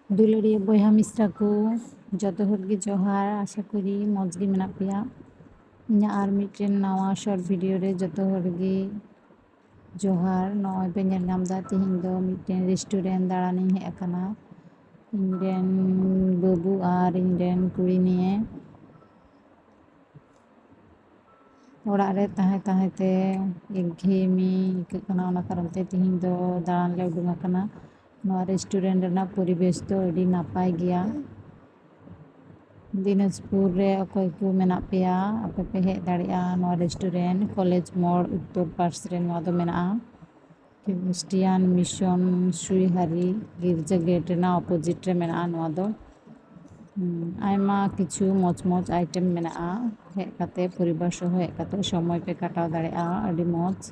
दुलारिया बयहा मिश्रा को जत हर जोहार आशा करी मज गे मेना पेया इन्हें आर मिट्टेन नवा शॉर्ट वीडियो रे जत हर जोहार नॉय पे नेल नामदा तिहिन दो मिट्टेन रेस्टोरेंट दाड़ानी हेज अकाना इनरेन बाबू और इनरेन कुड़ी निये ओड़ा रे ताहे ताहे ते एकघेमी इकाग कना ओना कारण ते तिहिन दो दाड़ान ले उडुंग अकाना नवा रेस्टोरेंट रेना परिवेश तो अड़ी नापाय गया दिनाजपुर रे अकोय को मेना पेया आपे पे हेज दाड़ेया नवा रेस्टोरेंट कॉलेज मोड़ उत्तर पास रे नवा दो मेना क्रिस्टियान मिशन सुईहारी गिरजा गेट रेना अपोजिट रे मेना नवा दो आयमा किछु मौज मौज आइटम मेना हेज काते परिवार सह हेज काते समय पे काटाव दाड़ेया अड़ी मौज।